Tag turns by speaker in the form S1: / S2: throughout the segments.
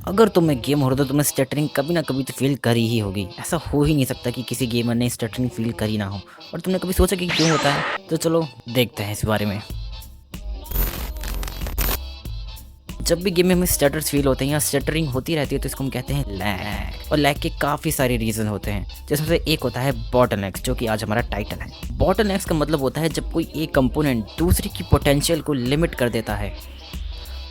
S1: अगर तुम्हें गेम हो रहा तो तुम्हें स्टटरिंग कभी ना कभी तो फील करी ही होगी। ऐसा हो ही नहीं सकता कि किसी गेमर ने स्टटरिंग फील करी ना हो। और तुमने कभी सोचा कि क्यों होता है? तो चलो देखते हैं इस बारे में। जब भी गेम में हमें स्टटर्स फील होते हैं या स्टटरिंग होती रहती है तो इसको हम कहते हैं लैग। और लैग के काफ़ी सारे रीज़न होते हैं, जिसमें से एक होता है बॉटलनेक्स, जो कि आज हमारा टाइटल है। बॉटलनेक्स का मतलब होता है जब कोई एक कंपोनेंट दूसरे की पोटेंशियल को लिमिट कर देता है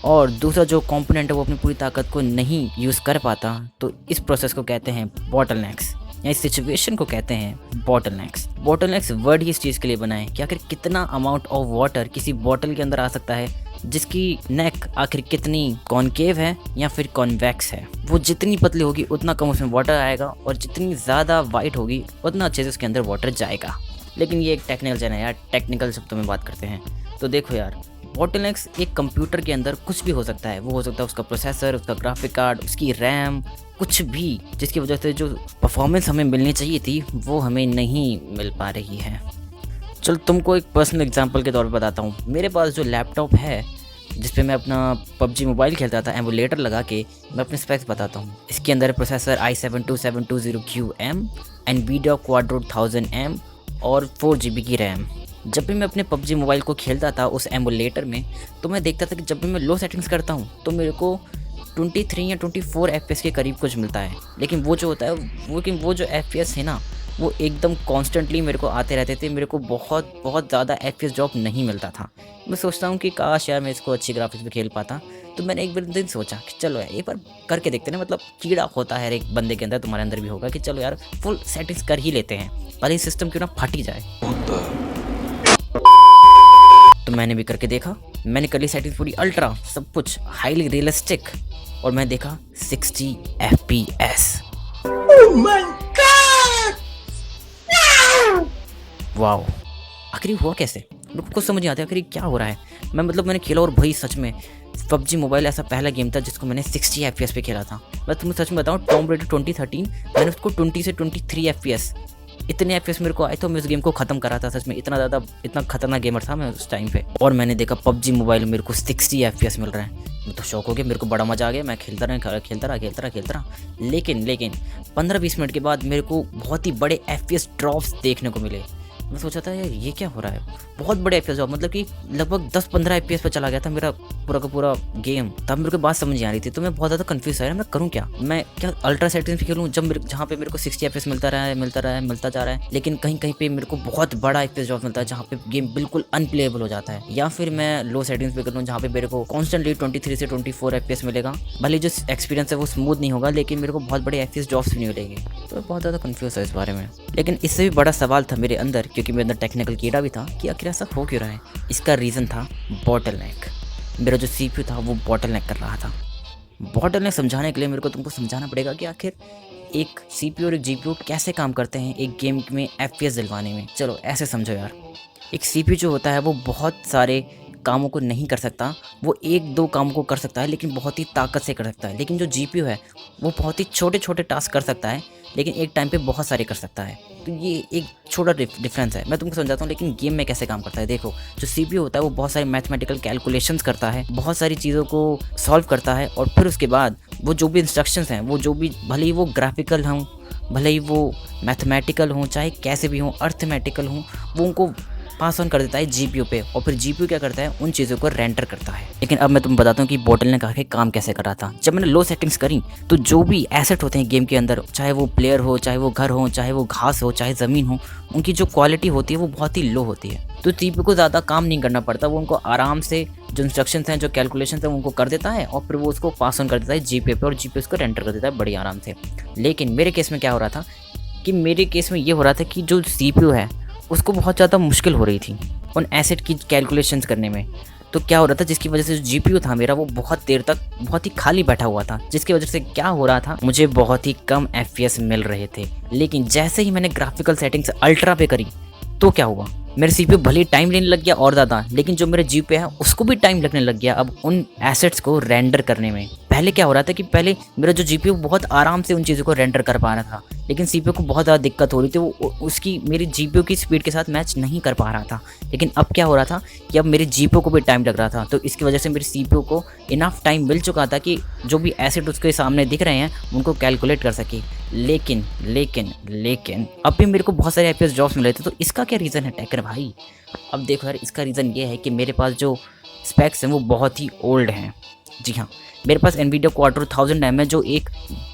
S1: और दूसरा जो कंपोनेंट है वो अपनी पूरी ताकत को नहीं यूज़ कर पाता, तो इस प्रोसेस को कहते हैं बॉटलनेक्स, या इस सिचुएशन को कहते हैं बॉटलनेक्स। बॉटलनेक्स वर्ड ही इस चीज़ के लिए बना है कि आखिर कितना अमाउंट ऑफ वाटर किसी बॉटल के अंदर आ सकता है, जिसकी नेक आखिर कितनी कॉनकेव है या फिर कॉन्वेक्स है। वो जितनी पतली होगी उतना कम उसमें वाटर आएगा, और जितनी ज़्यादा वाइट होगी उतना अच्छे से उसके अंदर वाटर जाएगा। लेकिन ये एक टेक्निकल चैनल है यार, टेक्निकल शब्दों में बात करते हैं। तो देखो यार, बॉटलनेक्स एक कंप्यूटर के अंदर कुछ भी हो सकता है। वो हो सकता है उसका प्रोसेसर, उसका ग्राफिक कार्ड, उसकी रैम, कुछ भी, जिसकी वजह से जो परफॉर्मेंस हमें मिलनी चाहिए थी वो हमें नहीं मिल पा रही है। चलो तुमको एक पर्सनल एग्जांपल के तौर पर बताता हूँ। मेरे पास जो लैपटॉप है जिस पे मैं अपना PUBG मोबाइल खेलता था, एमुलेटर लगा के मैं अपने स्पेक्स बताता हूँ। इसके अंदर processor i7-2720QM, NVIDIA Quadro 1000M और 4GB की रैम। जब भी मैं अपने PUBG मोबाइल को खेलता था उस एमुलेटर में, तो मैं देखता था कि जब भी मैं लो सेटिंग्स करता हूँ तो मेरे को 23 या 24 FPS के करीब कुछ मिलता है। लेकिन वो जो होता है वो जो FPS है ना, वो एकदम कॉन्स्टेंटली मेरे को आते रहते थे। मेरे को बहुत बहुत ज़्यादा FPS ड्रॉप नहीं मिलता था। मैं सोचता हूँ कि काश यार मैं इसको अच्छी ग्राफिक्स पे खेल पाता। तो मैंने एक दिन सोचा कि चलो यार एक बार करके देखते हैं। मतलब कीड़ा होता है हर एक बंदे के अंदर, तुम्हारे अंदर भी होगा कि चलो यार फुल सेटिंग्स कर ही लेते हैं, भले ही सिस्टम क्यों ना फट ही जाए। तो मैंने भी करके देखा। मैंने कर ली सेटिंग्स पूरी अल्ट्रा, सब कुछ हाईली रियलिस्टिक, और मैं देखा 60 FPS। वाओ, आखिर हुआ कैसे? मेरे को कुछ समझ नहीं आता आखिर क्या हो रहा है। मैंने खेला, और भाई सच में PUBG मोबाइल ऐसा पहला गेम था जिसको मैंने 60 FPS पे खेला था। मैं तुम्हें सच में बताऊं, टॉम रेडर 2013 मैंने उसको 20 से 23 FPS, इतने FPS मेरे को आए तो मैं उस गेम को खत्म करा था। सच में इतना खतरनाक गेमर था मैं उस टाइम पे। और मैंने देखा PUBG मोबाइल मेरे को 60 FPS मिल रहा है। मैं तो शौक हो गया, मेरे को बड़ा मजा आ गया। मैं खेलता रहा। लेकिन 15-20 मिनट के बाद मेरे को बहुत ही बड़े FPS ड्रॉप्स देखने को मिले। मैं सोचा था यार ये क्या हो रहा है, बहुत बड़े FPS ड्रॉप, मतलब कि लगभग 10-15 FPS पे चला गया था मेरा पूरा का पूरा गेम। तब मेरे को बात समझ नहीं आ रही थी, तो मैं बहुत ज़्यादा कंफ्यूज है, मैं करूँ क्या? मैं क्या अल्ट्रा सेटिंग्स पे खेलूँ जहाँ पे मेरे को 60 FPS मिलता जा रहा है, लेकिन कहीं कहीं पे मेरे को बहुत बड़ा FPS ड्रॉप मिलता है जहाँ पे गेम बिल्कुल अनप्लेएबल हो जाता है। या फिर मैं लो सेटिंग्स पे करूँ जहाँ पे मेरे को कॉन्स्टेंटली 23 से 24 FPS मिलेगा। भले जो एक्सपीरियंस है वो स्मूथ नहीं होगा, लेकिन मेरे को बहुत बड़े FPS ड्रॉप्स भी नहीं मिलेंगे। तो मैं बहुत ज़्यादा कंफ्यूज है इस बारे में। लेकिन इससे भी बड़ा सवाल था मेरे अंदर, क्योंकि मेरे अंदर टेक्निकल कीड़ा भी था कि आखिर ऐसा हो क्यों रहा है। इसका रीज़न था बॉटलनेक। मेरा जो CPU था वो बॉटलनेक कर रहा था। बॉटलनेक समझाने के लिए मेरे को तुमको समझाना पड़ेगा कि आखिर एक CPU और एक GPU कैसे काम करते हैं एक गेम में FPS दिलवाने में। चलो ऐसे समझो यार, एक CPU जो होता है वो बहुत सारे कामों को नहीं कर सकता, वो 1-2 कामों को कर सकता है, लेकिन बहुत ही ताकत से कर सकता है। लेकिन जो GPU है वो बहुत ही छोटे छोटे टास्क कर सकता है, लेकिन एक टाइम पे बहुत सारे कर सकता है। तो ये एक छोटा डिफरेंस है। मैं तुमको समझाता हूँ लेकिन गेम में कैसे काम करता है। देखो, जो CPU होता है वो बहुत सारे मैथमेटिकल कैलकुलेशंस करता है, बहुत सारी चीज़ों को सॉल्व करता है, और फिर उसके बाद वो जो भी इंस्ट्रक्शंस हैं, वो जो भी, भले ही वो ग्राफिकल हों, भले ही वो मैथमेटिकल हों, चाहे कैसे भी हों, अर्थमेटिकल हों, वो उनको पास ऑन कर देता है GPU पे, और फिर GPU क्या करता है, उन चीज़ों को रेंडर करता है। लेकिन अब मैं तुम्हें बताता हूँ कि बॉटलनेक आके काम कैसे कर रहा था। जब मैंने लो सेटिंग्स करी तो जो भी एसेट होते हैं गेम के अंदर, चाहे वो प्लेयर हो, चाहे वो घर हो, चाहे वो घास हो, चाहे ज़मीन हो, उनकी जो क्वालिटी होती है वो बहुत ही लो होती है। तो CPU को ज़्यादा काम नहीं करना पड़ता, वो उनको आराम से जो इंस्ट्रक्शंस हैं, जो कैलकुलेशंस हैं, उनको कर देता है, और फिर वो उसको पास ऑन कर देता है GPU पे, और GPU उसको रेंडर कर देता है बड़ी आराम से। लेकिन मेरे केस में क्या हो रहा था कि मेरे केस में ये हो रहा था कि जो CPU है उसको बहुत ज़्यादा मुश्किल हो रही थी उन एसेट की कैलकुलेशंस करने में। तो क्या हो रहा था, जिसकी वजह से जो GPU था मेरा वो बहुत देर तक बहुत ही खाली बैठा हुआ था, जिसकी वजह से क्या हो रहा था, मुझे बहुत ही कम FPS मिल रहे थे। लेकिन जैसे ही मैंने ग्राफिकल सेटिंग्स अल्ट्रा पे करी तो क्या हुआ, मेरे CPU भले ही टाइम लेने लग गया और ज़्यादा, लेकिन जो मेरे GPU है उसको भी टाइम लगने लग गया अब उन एसेट्स को रेंडर करने में। पहले क्या हो रहा था कि पहले मेरा जो जीपीयू बहुत आराम से उन चीज़ों को रेंडर कर पा रहा था, लेकिन सीपीयू को बहुत ज़्यादा दिक्कत हो रही थी, वो उसकी मेरी जीपीयू की स्पीड के साथ मैच नहीं कर पा रहा था। लेकिन अब क्या हो रहा था कि अब मेरे जीपीयू को भी टाइम लग रहा था, तो इसकी वजह से मेरी सीपीयू को इनफ टाइम मिल चुका था कि जो भी एसिड उसके सामने दिख रहे हैं उनको कैलकुलेट कर सके। लेकिन लेकिन लेकिन अब भी मेरे को बहुत सारे एफपीएस ड्रॉप्स मिल रहे थे। तो इसका क्या रीज़न है टैकर भाई? अब देखो यार, इसका रीज़न ये है कि मेरे पास जो स्पेक्स हैं वो बहुत ही ओल्ड हैं। जी हाँ, मेरे पास NVIDIA Quadro 1000M है, जो एक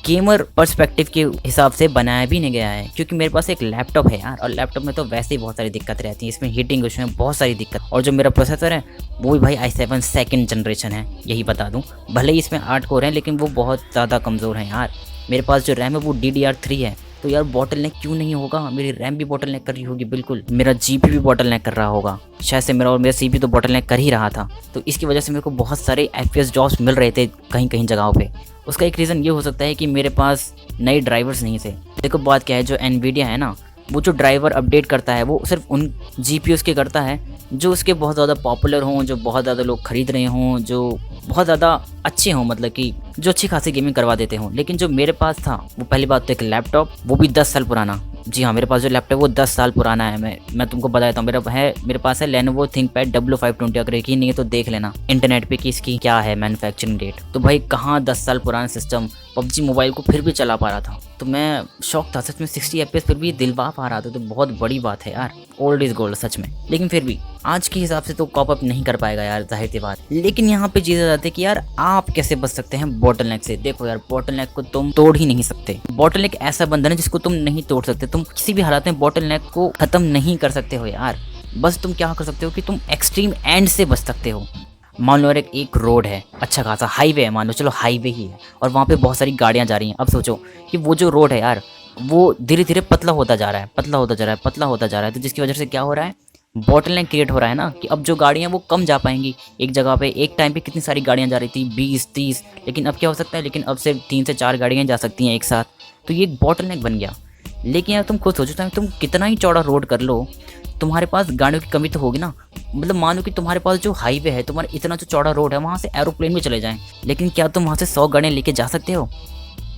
S1: गेमर पर्सपेक्टिव के हिसाब से बनाया भी नहीं गया है, क्योंकि मेरे पास एक लैपटॉप है यार, और लैपटॉप में तो वैसे ही बहुत सारी दिक्कत रहती है, इसमें हीटिंग इशू में बहुत सारी दिक्कत। और जो मेरा प्रोसेसर है वो भी भाई i7 सेकंड जनरेशन है, यही बता दूँ। भले ही इसमें 8 कोर हैं, लेकिन वो बहुत ज़्यादा कमज़ोर हैं यार। मेरे पास जो रैम है वो DDR3 है। तो यार बॉटल नेक क्यों नहीं होगा? मेरी रैम भी बॉटल नेक कर रही होगी, बिल्कुल मेरा जीपी भी बॉटल नेक कर रहा होगा शायद से, मेरा सीपी तो बॉटल नेक कर ही रहा था। तो इसकी वजह से मेरे को बहुत सारे एफपीएस ड्रॉप्स मिल रहे थे कहीं कहीं जगहों पे। उसका एक रीज़न ये हो सकता है कि मेरे पास नए ड्राइवर्स नहीं थे। देखो बात क्या है, जो NVIDIA है ना, वो जो ड्राइवर अपडेट करता है वो सिर्फ उन GPUs के करता है जो उसके बहुत ज़्यादा पॉपुलर हों, जो बहुत ज़्यादा लोग खरीद रहे हों, जो बहुत ज़्यादा अच्छे हों, मतलब कि जो अच्छी खासी गेमिंग करवा देते हों। लेकिन जो मेरे पास था वो पहली बात तो एक लैपटॉप, वो भी 10 साल पुराना। जी हाँ, मेरे पास जो लैपटॉप वो 10 साल पुराना है। मैं तुमको बता देता हूँ, मेरे पास है Lenovo ThinkPad W520। अगर यकीन नहीं है तो देख लेना इंटरनेट पे कि इसकी क्या है मैन्युफैक्चरिंग डेट। तो भाई कहाँ 10 साल पुराना सिस्टम PUBG मोबाइल को फिर भी चला पा रहा था। तो मैं शौक था सच में, 60 FPS फिर भी दिलवा पा रहा था, तो बहुत बड़ी बात है यार। ओल्ड इज गोल्ड सच में। लेकिन फिर भी आज के हिसाब से तो कॉप अप नहीं कर पाएगा यार, जाहिर सी बात। लेकिन यहाँ पे चीज़ आ जाती है कि यार आप कैसे बच सकते हैं बॉटलनेक से। देखो यार, बॉटलनेक को तुम तोड़ ही नहीं सकते। बॉटलनेक ऐसा बंधन है जिसको तुम नहीं तोड़ सकते। तुम किसी भी हालात में बॉटलनेक को खत्म नहीं कर सकते हो यार। बस तुम क्या कर सकते हो कि तुम एक्सट्रीम एंड से बच सकते हो। मान लो एक रोड है, अच्छा खासा हाईवे है, मान लो चलो हाईवे ही है, और वहाँ पे बहुत सारी गाड़ियाँ जा रही हैं। अब सोचो कि वो जो रोड है यार, वो धीरे धीरे पतला होता जा रहा है, पतला होता जा रहा है, पतला होता जा रहा है। तो जिसकी वजह से क्या हो रहा है, बॉटलनेक क्रिएट हो रहा है ना, कि अब जो गाड़ियाँ वो कम जा पाएंगी एक जगह पे। एक टाइम पे कितनी सारी गाड़ियाँ जा रही थी, 20-30, लेकिन अब क्या हो सकता है, लेकिन अब सिर्फ 3 से 4 गाड़ियाँ जा सकती हैं एक साथ। तो ये एक बॉटलनेक बन गया। लेकिन यार तुम खुद सोचो, तुम कितना ही चौड़ा रोड कर लो, तुम्हारे पास गाड़ियों की कमी तो होगी ना। मतलब मानो कि तुम्हारे पास जो हाईवे है, तुम्हारा इतना जो चौड़ा रोड है, वहाँ से एरोप्लेन में चले जाएं, लेकिन क्या तुम वहाँ से 100 गाड़ियाँ लेके जा सकते हो?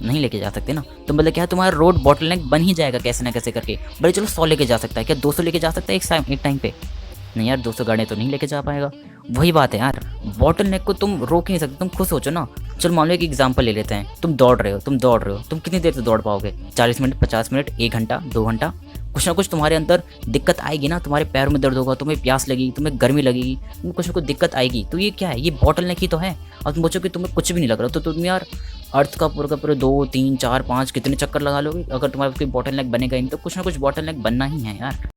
S1: नहीं लेके जा सकते ना। तो मतलब क्या तुम्हारा रोड बॉटलनेक बन ही जाएगा कैसे ना कैसे करके। भले चलो 100 लेके जा सकता है, क्या 200 लेके जा सकता है एक टाइम पे? नहीं यार, 200 गाड़ियाँ तो नहीं लेके जा पाएगा। वही बात है यार, बॉटलनेक को तुम रोक ही नहीं सकते। तुम खुद सोचो ना, चलो मान लो एक एग्जांपल ले लेते हैं। तुम दौड़ रहे हो, तुम कितनी देर तक दौड़ पाओगे? 40 मिनट, 50 मिनट, 1 घंटा, 2 घंटा? कुछ ना कुछ तुम्हारे अंदर दिक्कत आएगी ना। तुम्हारे पैरों में दर्द होगा, तुम्हें प्यास लगेगी, तुम्हें गर्मी लगेगी, कुछ ना कुछ दिक्कत आएगी। तो ये क्या है, ये बॉटलनेक ही तो है। और तुम सोचो कि तुम्हें कुछ भी नहीं लग रहा, तो तुम यार अर्थ का पूरा 2, 3, 4, 5 कितने चक्कर लगा लोगे? अगर तुम्हारे कोई बॉटलनेक बनेगा ही नहीं, तो कुछ ना कुछ बॉटलनेक बनना ही है यार।